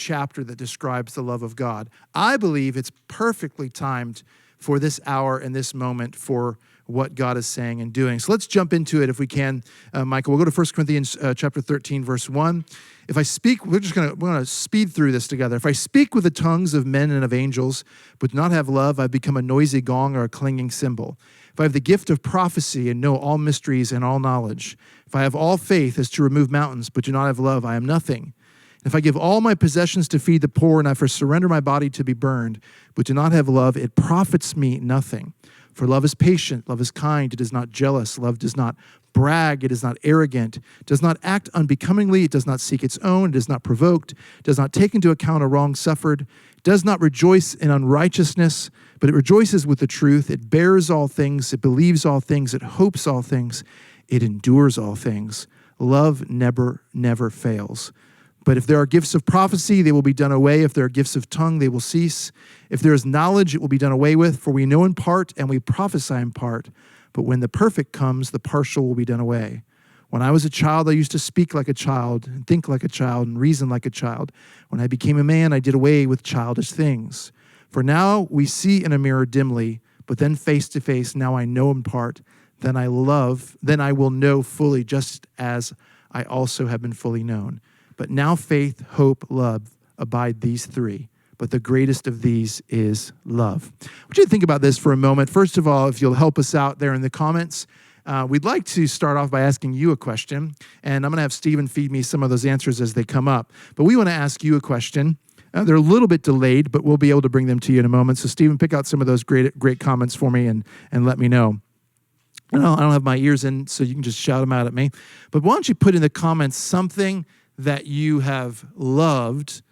chapter that describes the love of God. I believe it's perfectly timed for this hour and this moment for what God is saying and doing. So let's jump into it if we can, Michael. We'll go to 1 Corinthians chapter 13, verse 1. If I speak, we're going to speed through this together. If I speak with the tongues of men and of angels, but do not have love, I've become a noisy gong or a clanging cymbal. If I have the gift of prophecy and know all mysteries and all knowledge, if I have all faith as to remove mountains, but do not have love, I am nothing. If I give all my possessions to feed the poor, and I surrender my body to be burned, but do not have love, it profits me nothing. For love is patient, love is kind, it is not jealous, love does not brag, it is not arrogant, does not act unbecomingly, it does not seek its own, it is not provoked, does not take into account a wrong suffered, does not rejoice in unrighteousness, but it rejoices with the truth, it bears all things, it believes all things, it hopes all things, it endures all things. Love never fails. But if there are gifts of prophecy, they will be done away. If there are gifts of tongue, they will cease. If there is knowledge, it will be done away with. For we know in part and we prophesy in part. But when the perfect comes, the partial will be done away. When I was a child, I used to speak like a child and think like a child and reason like a child. When I became a man, I did away with childish things. For now we see in a mirror dimly, but then face to face. Now I know in part. Then I will know fully, just as I also have been fully known. But now faith, hope, love abide, these three. But the greatest of these is love. I want you to think about this for a moment. First of all, if you'll help us out there in the comments, we'd like to start off by asking you a question. And I'm going to have Stephen feed me some of those answers as they come up. But we want to ask you a question. They're a little bit delayed, but we'll be able to bring them to you in a moment. So Stephen, pick out some of those great comments for me and let me know. I don't have my ears in, so you can just shout them out at me. But why don't you put in the comments something that you have loved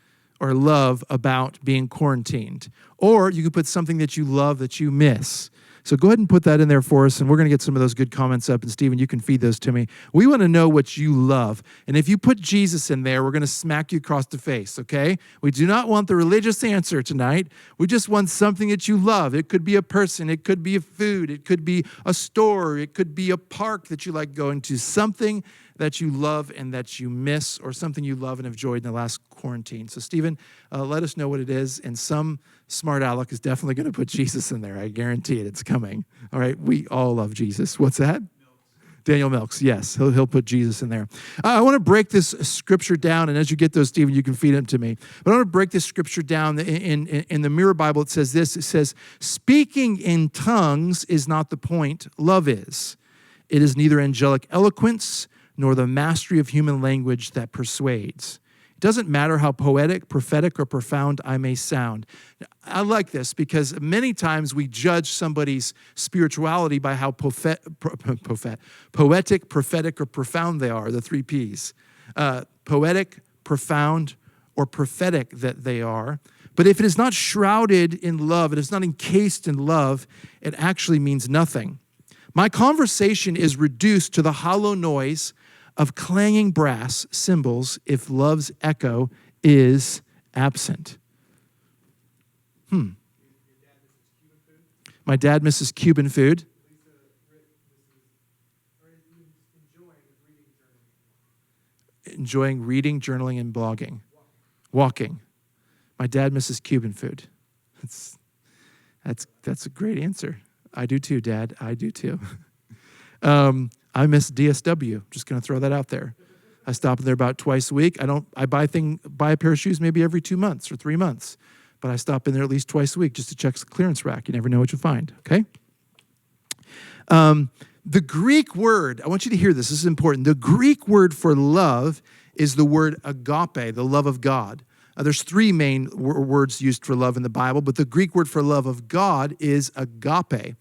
or love about being quarantined. Or you could put something that you love that you miss. So go ahead and put that in there for us, and we're going to get some of those good comments up. And Stephen, you can feed those to me. We want to know what you love. And if you put Jesus in there, we're going to smack you across the face, okay? We do not want the religious answer tonight. We just want something that you love. It could be a person. It could be a food. It could be a store. It could be a park that you like going to. Something that you love and that you miss, or something you love and enjoyed in the last quarantine. So Stephen, let us know what it is. And some smart aleck is definitely going to put Jesus in there. I guarantee it. It's coming. All right. We all love Jesus. What's that? Daniel Milks. Yes. He'll put Jesus in there. I want to break this scripture down. And as you get those, Stephen, you can feed them to me. But I want to break this scripture down. In the Mirror Bible, it says this. It says, speaking in tongues is not the point. Love is. It is neither angelic eloquence nor the mastery of human language that persuades. It doesn't matter how poetic, prophetic, or profound I may sound. I like this because many times we judge somebody's spirituality by how poetic, prophetic, or profound they are, the three Ps. Poetic, profound, or prophetic that they are. But if it is not shrouded in love, it is not encased in love, it actually means nothing. My conversation is reduced to the hollow noise of clanging brass cymbals if love's echo is absent. My dad misses Cuban food. Enjoying reading, journaling, and blogging. Walking. My dad misses Cuban food. That's a great answer. I do too, Dad. I do too. I miss DSW. Just going to throw that out there. I stop there about twice a week. I buy a pair of shoes maybe every 2 months or 3 months, but I stop in there at least twice a week just to check the clearance rack. You never know what you'll find. Okay. The Greek word, I want you to hear this. This is important. The Greek word for love is the word agape, the love of God. There's three main words used for love in the Bible, but the Greek word for love of God is agape.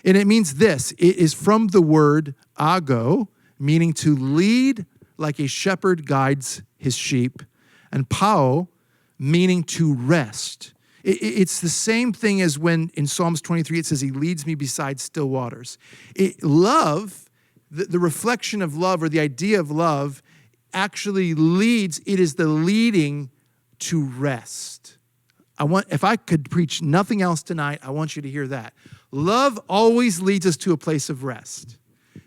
And it means this. It is from the word ago, meaning to lead like a shepherd guides his sheep, and pao, meaning to rest. It's the same thing as when in Psalms 23 it says, he leads me beside still waters. Love, the reflection of love or the idea of love actually leads, it is the leading to rest. If I could preach nothing else tonight, I want you to hear that. Love always leads us to a place of rest.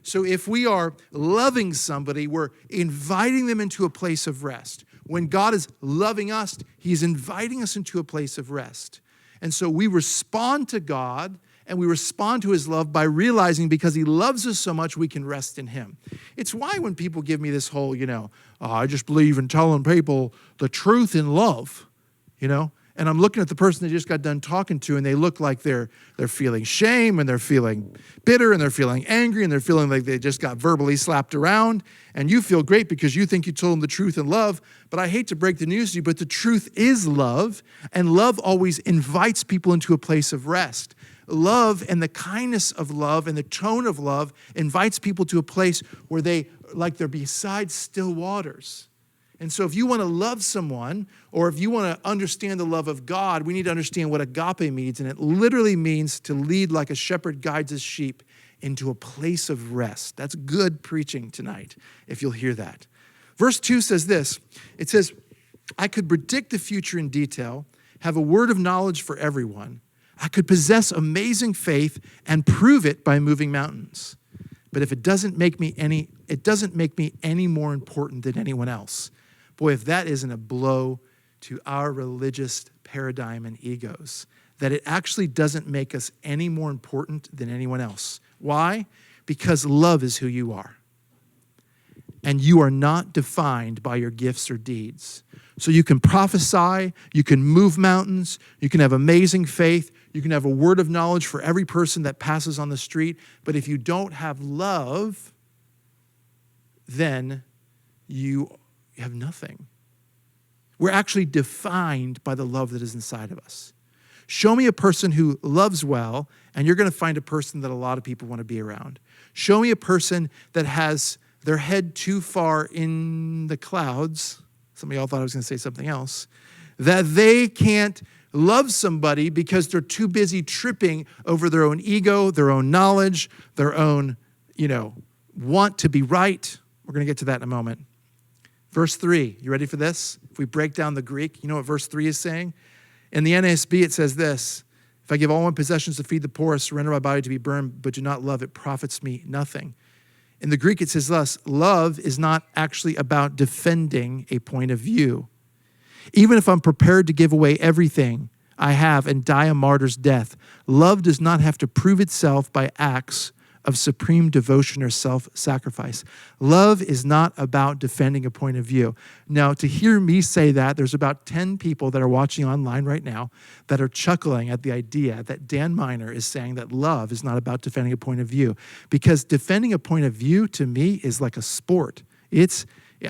So if we are loving somebody, we're inviting them into a place of rest. When God is loving us, he's inviting us into a place of rest. And so we respond to God and we respond to his love by realizing because he loves us so much, we can rest in him. It's why when people give me this whole, I just believe in telling people the truth in love, and I'm looking at the person they just got done talking to, and they look like they're feeling shame, and they're feeling bitter, and they're feeling angry, and they're feeling like they just got verbally slapped around, and you feel great because you think you told them the truth in love, but I hate to break the news to you, but the truth is love, and love always invites people into a place of rest. Love and the kindness of love and the tone of love invites people to a place where they're beside still waters. And so if you want to love someone, or if you want to understand the love of God, we need to understand what agape means. And it literally means to lead like a shepherd guides his sheep into a place of rest. That's good preaching tonight, if you'll hear that. Verse 2 says this. It says, I could predict the future in detail, have a word of knowledge for everyone. I could possess amazing faith and prove it by moving mountains. But if it doesn't make me any more important than anyone else. Boy, if that isn't a blow to our religious paradigm and egos, that it actually doesn't make us any more important than anyone else. Why? Because love is who you are. And you are not defined by your gifts or deeds. So you can prophesy, you can move mountains, you can have amazing faith, you can have a word of knowledge for every person that passes on the street, but if you don't have love, then you have nothing. We're actually defined by the love that is inside of us. Show me a person who loves well, and you're going to find a person that a lot of people want to be around. Show me a person that has their head too far in the clouds. Some of y'all thought I was going to say something else. That they can't love somebody because they're too busy tripping over their own ego, their own knowledge, their own, want to be right. We're going to get to that in a moment. Verse 3, you ready for this? If we break down the Greek, you know what verse 3 is saying? In the NASB, it says this, if I give all my possessions to feed the poor, surrender my body to be burned, but do not love, it profits me nothing. In the Greek, it says thus, love is not actually about defending a point of view. Even if I'm prepared to give away everything I have and die a martyr's death, love does not have to prove itself by acts of supreme devotion or self-sacrifice. Love is not about defending a point of view. Now, to hear me say that, there's about 10 people that are watching online right now that are chuckling at the idea that Dan Miner is saying that love is not about defending a point of view. Because defending a point of view, to me, is like a sport.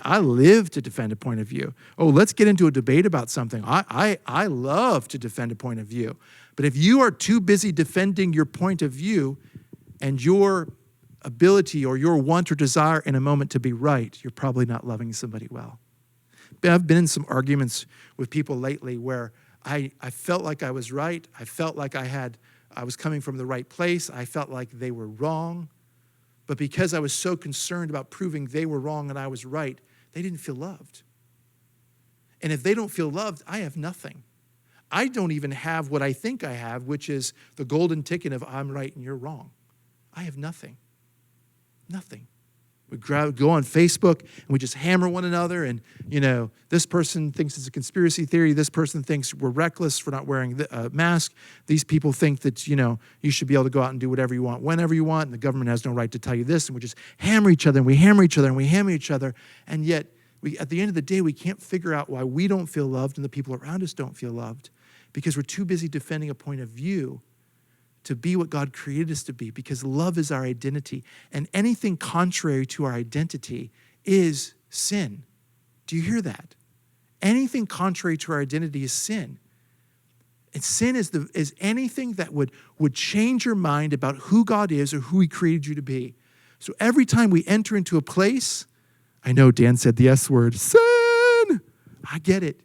I live to defend a point of view. Oh, let's get into a debate about something. I love to defend a point of view. But if you are too busy defending your point of view, and your ability or your want or desire in a moment to be right, you're probably not loving somebody well. I've been in some arguments with people lately where I felt like I was right. I felt like I was coming from the right place. I felt like they were wrong. But because I was so concerned about proving they were wrong and I was right, they didn't feel loved. And if they don't feel loved, I have nothing. I don't even have what I think I have, which is the golden ticket of I'm right and you're wrong. I have nothing. Nothing. We go on Facebook and we just hammer one another and, this person thinks it's a conspiracy theory. This person thinks we're reckless for not wearing a mask. These people think that, you should be able to go out and do whatever you want, whenever you want, and the government has no right to tell you this. And we just hammer each other and we hammer each other and we hammer each other. And yet, at the end of the day, we can't figure out why we don't feel loved and the people around us don't feel loved because we're too busy defending a point of view to be what God created us to be, because love is our identity. And anything contrary to our identity is sin. Do you hear that? Anything contrary to our identity is sin. And sin is anything that would change your mind about who God is or who he created you to be. So every time we enter into a place, I know Dan said the S word, sin. I get it.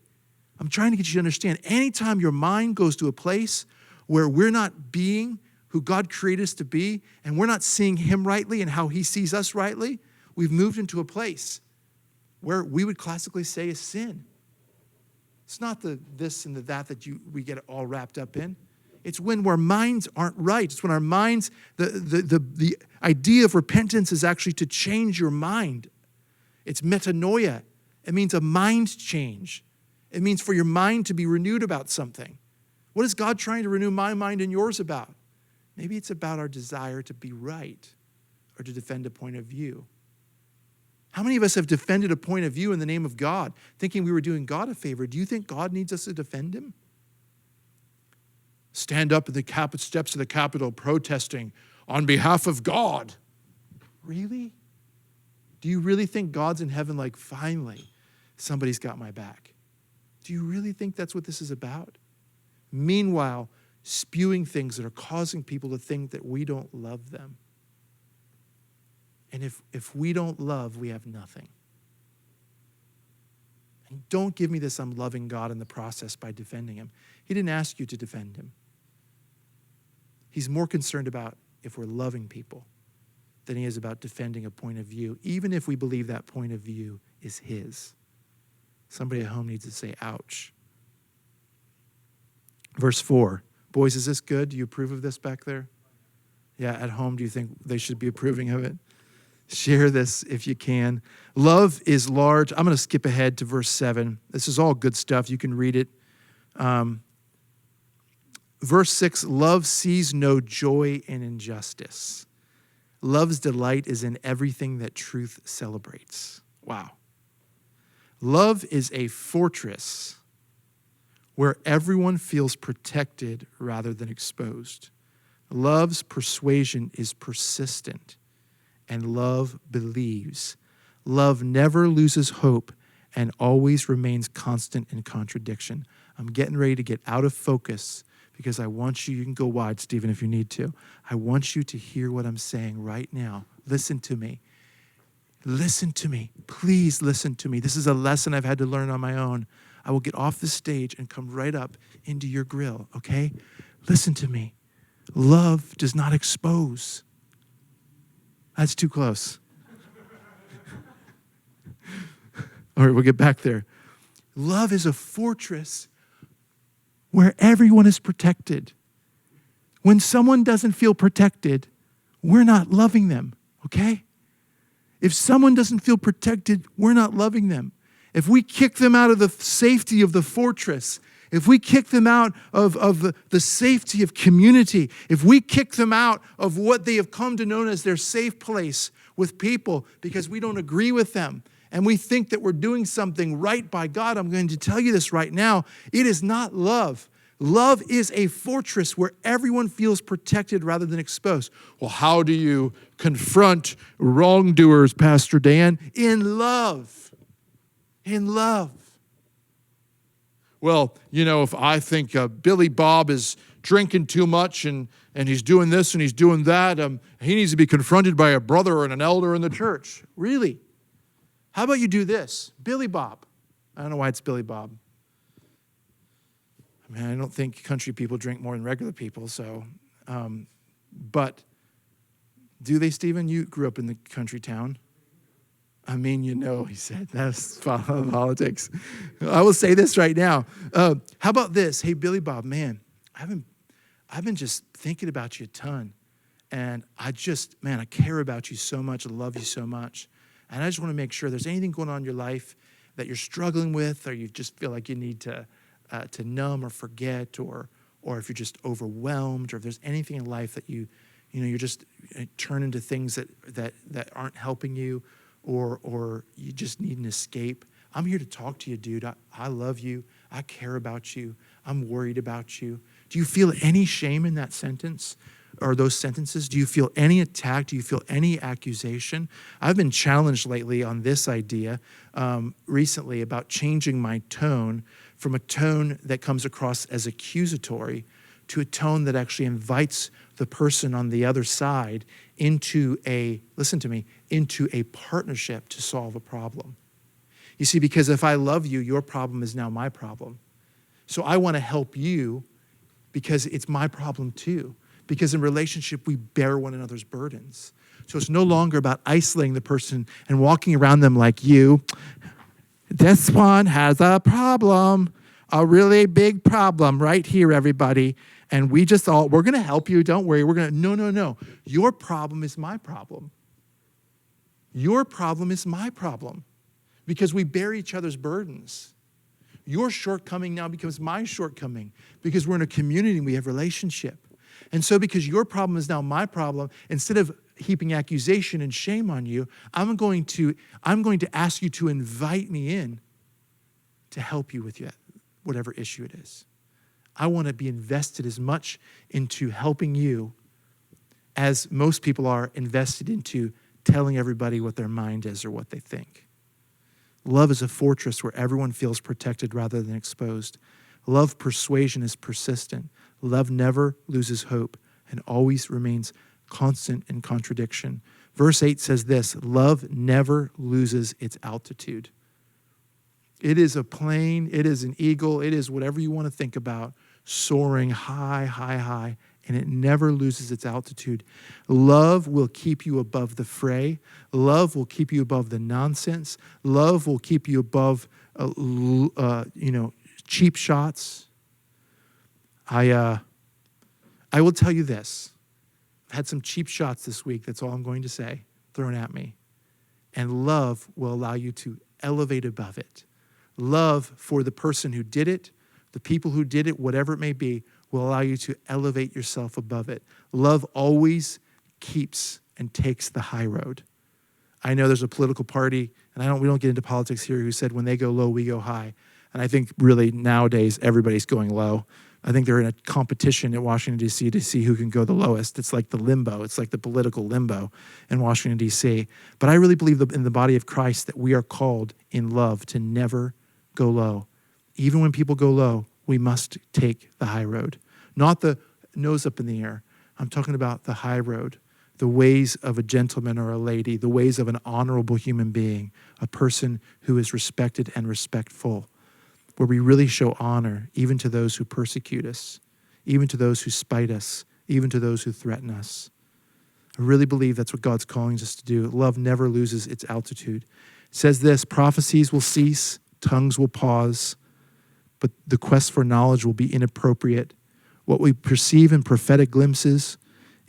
I'm trying to get you to understand. Anytime your mind goes to a place where we're not being who God created us to be, and we're not seeing him rightly and how he sees us rightly, we've moved into a place where we would classically say is sin. It's not the this and the that we get all wrapped up in. It's when our minds aren't right. It's when our minds, the idea of repentance is actually to change your mind. It's metanoia. It means a mind change. It means for your mind to be renewed about something. What is God trying to renew my mind and yours about? Maybe it's about our desire to be right or to defend a point of view. How many of us have defended a point of view in the name of God, thinking we were doing God a favor? Do you think God needs us to defend him? Stand up at the steps of the Capitol protesting on behalf of God. Really? Do you really think God's in heaven like, finally, somebody's got my back? Do you really think that's what this is about? Meanwhile, spewing things that are causing people to think that we don't love them. And if we don't love, we have nothing. And don't give me this, I'm loving God in the process by defending him. He didn't ask you to defend him. He's more concerned about if we're loving people than he is about defending a point of view, even if we believe that point of view is his. Somebody at home needs to say, ouch. Verse 4. Boys, is this good? Do you approve of this back there? Yeah, at home, do you think they should be approving of it? Share this if you can. Love is large. I'm going to skip ahead to verse 7. This is all good stuff. You can read it. Verse 6, love sees no joy in injustice. Love's delight is in everything that truth celebrates. Wow. Love is a fortress where everyone feels protected rather than exposed. Love's persuasion is persistent, and love believes. Love never loses hope and always remains constant in contradiction. I'm getting ready to get out of focus because I want you can go wide, Stephen, if you need to. I want you to hear what I'm saying right now. Listen to me. Listen to me. Please listen to me. This is a lesson I've had to learn on my own. I will get off the stage and come right up into your grill, okay? Listen to me. Love does not expose. That's too close. All right, we'll get back there. Love is a fortress where everyone is protected. When someone doesn't feel protected, we're not loving them, okay? If someone doesn't feel protected, we're not loving them. If we kick them out of the safety of the fortress, if we kick them out of the safety of community, if we kick them out of what they have come to know as their safe place with people because we don't agree with them, and we think that we're doing something right by God, I'm going to tell you this right now. It is not love. Love is a fortress where everyone feels protected rather than exposed. Well, how do you confront wrongdoers, Pastor Dan? In love. In love. Well, you know, if I think Billy Bob is drinking too much and he's doing this and he's doing that, he needs to be confronted by a brother or an elder in the church. Really? How about you do this? Billy Bob. I don't know why it's Billy Bob. I mean, I don't think country people drink more than regular people, so, but do they, Stephen? You grew up in the country town. I mean, you know, he said, that's politics. I will say this right now. How about this? Hey, Billy Bob, man, I've been just thinking about you a ton, and I care about you so much. I love you so much. And I just want to make sure there's anything going on in your life that you're struggling with, or you just feel like you need to numb or forget, or if you're just overwhelmed, or if there's anything in life that you're just turn into things that aren't helping you, or you just need an escape. I'm here to talk to you, dude. I love you. I care about you. I'm worried about you. Do you feel any shame in that sentence? Or those sentences? Do you feel any attack? Do you feel any accusation? I've been challenged lately on this idea recently about changing my tone from a tone that comes across as accusatory to a tone that actually invites the person on the other side into a partnership to solve a problem. You see, because if I love you, your problem is now my problem. So I want to help you because it's my problem too. Because in relationship, we bear one another's burdens. So it's no longer about isolating the person and walking around them like you. This one has a problem, a really big problem right here, everybody. And we're going to help you. Don't worry. No. Your problem is my problem. Your problem is my problem. because we bear each other's burdens. Your shortcoming now becomes my shortcoming because we're in a community and we have relationship. And so because your problem is now my problem, instead of heaping accusation and shame on you, I'm going to ask you to invite me in to help you with whatever issue it is. I want to be invested as much into helping you as most people are invested into telling everybody what their mind is or what they think. Love is a fortress where everyone feels protected rather than exposed. Love persuasion is persistent. Love never loses hope and always remains constant in contradiction. Verse 8 says this, love never loses its altitude. It is a plane, it is an eagle, it is whatever you want to think about, soaring high, high, high, and it never loses its altitude. Love will keep you above the fray. Love will keep you above the nonsense. Love will keep you above, cheap shots. I will tell you this. I've had some cheap shots this week. That's all I'm going to say, thrown at me. And love will allow you to elevate above it. Love for the person who did it, the people who did it, whatever it may be, will allow you to elevate yourself above it. Love always keeps and takes the high road. I know there's a political party, and we don't get into politics here, who said when they go low, we go high. And I think really nowadays everybody's going low. I think they're in a competition at Washington, D.C. to see who can go the lowest. It's like the limbo. It's like the political limbo in Washington, D.C. But I really believe in the body of Christ that we are called in love to never go low. Even when people go low, we must take the high road. Not the nose up in the air. I'm talking about the high road, the ways of a gentleman or a lady, the ways of an honorable human being, a person who is respected and respectful, where we really show honor even to those who persecute us, even to those who spite us, even to those who threaten us. I really believe that's what God's calling us to do. Love never loses its altitude. It says this, prophecies will cease, tongues will pause, but the quest for knowledge will be inappropriate. What we perceive in prophetic glimpses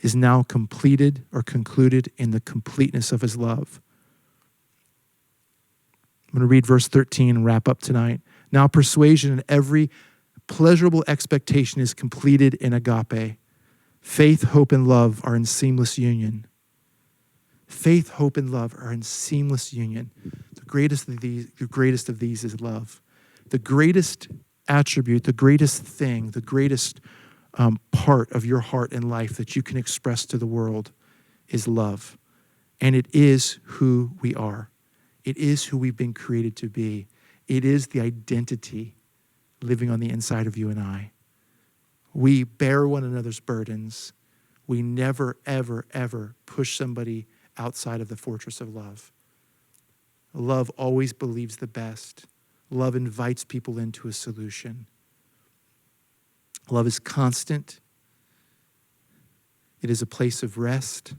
is now completed or concluded in the completeness of his love. I'm going to read verse 13 and wrap up tonight. Now persuasion and every pleasurable expectation is completed in agape. Faith, hope, and love are in seamless union. Faith, hope, and love are in seamless union. The greatest of these is love. The greatest attribute, the greatest thing, the greatest part of your heart and life that you can express to the world is love. And it is who we are. It is who we've been created to be. It is the identity living on the inside of you and I. We bear one another's burdens. We never, ever, ever push somebody outside of the fortress of love. Love always believes the best. Love invites people into a solution. Love is constant. It is a place of rest.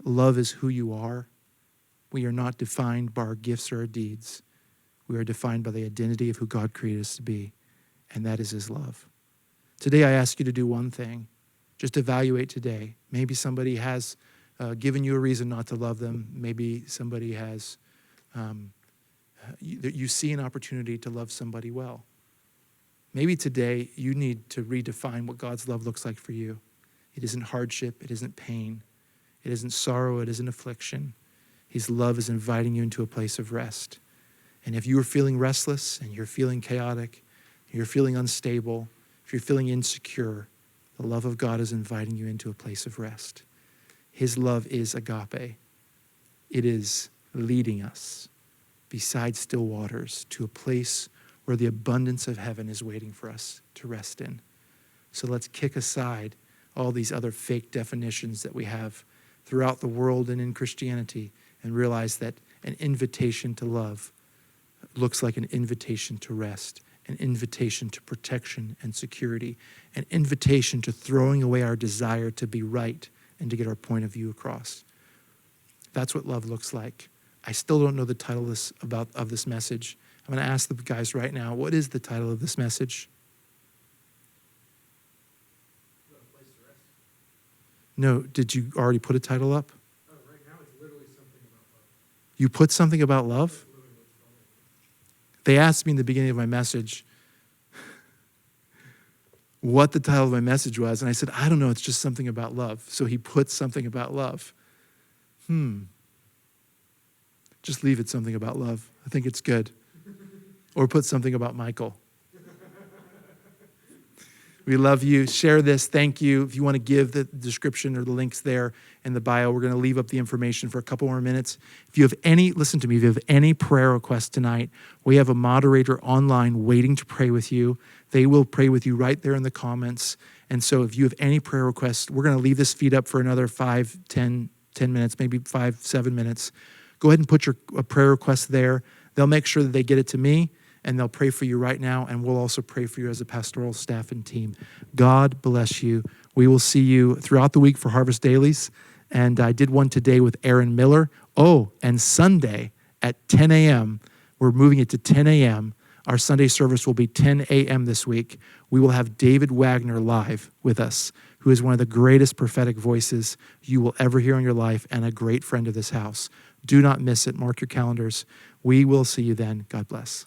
Love is who you are. We are not defined by our gifts or our deeds. We are defined by the identity of who God created us to be, and that is his love. Today I ask you to do one thing. Just evaluate today. Maybe somebody has given you a reason not to love them. Maybe somebody has, you see an opportunity to love somebody well. Maybe today you need to redefine what God's love looks like for you. It isn't hardship. It isn't pain. It isn't sorrow. It isn't affliction. His love is inviting you into a place of rest. And if you are feeling restless and you're feeling chaotic, you're feeling unstable, if you're feeling insecure, the love of God is inviting you into a place of rest. His love is agape. It is leading us beside still waters to a place where the abundance of heaven is waiting for us to rest in. So let's kick aside all these other fake definitions that we have throughout the world and in Christianity and realize that an invitation to love looks like an invitation to rest, an invitation to protection and security, an invitation to throwing away our desire to be right and to get our point of view across. That's what love looks like. I still don't know the title of this message. I'm going to ask the guys right now, what is the title of this message? No, did you already put a title up? Right now it's literally something about love. You put something about love? They asked me in the beginning of my message what the title of my message was, and I said, I don't know, it's just something about love. So he put something about love. Just leave it something about love. I think it's good. Or put something about Michael. We love you. Share this. Thank you. If you want to give the description or the links there in the bio, we're going to leave up the information for a couple more minutes. If you have listen to me, if you have any prayer requests tonight, we have a moderator online waiting to pray with you. They will pray with you right there in the comments. And so if you have any prayer requests, we're going to leave this feed up for another 5, 10 minutes, maybe 5, 7 minutes. Go ahead and put your prayer request there. They'll make sure that they get it to me, and they'll pray for you right now, and we'll also pray for you as a pastoral staff and team. God bless you. We will see you throughout the week for Harvest Dailies, and I did one today with Aaron Miller. Oh, and Sunday at 10 a.m., we're moving it to 10 a.m. Our Sunday service will be 10 a.m. this week. We will have David Wagner live with us, who is one of the greatest prophetic voices you will ever hear in your life and a great friend of this house. Do not miss it. Mark your calendars. We will see you then. God bless.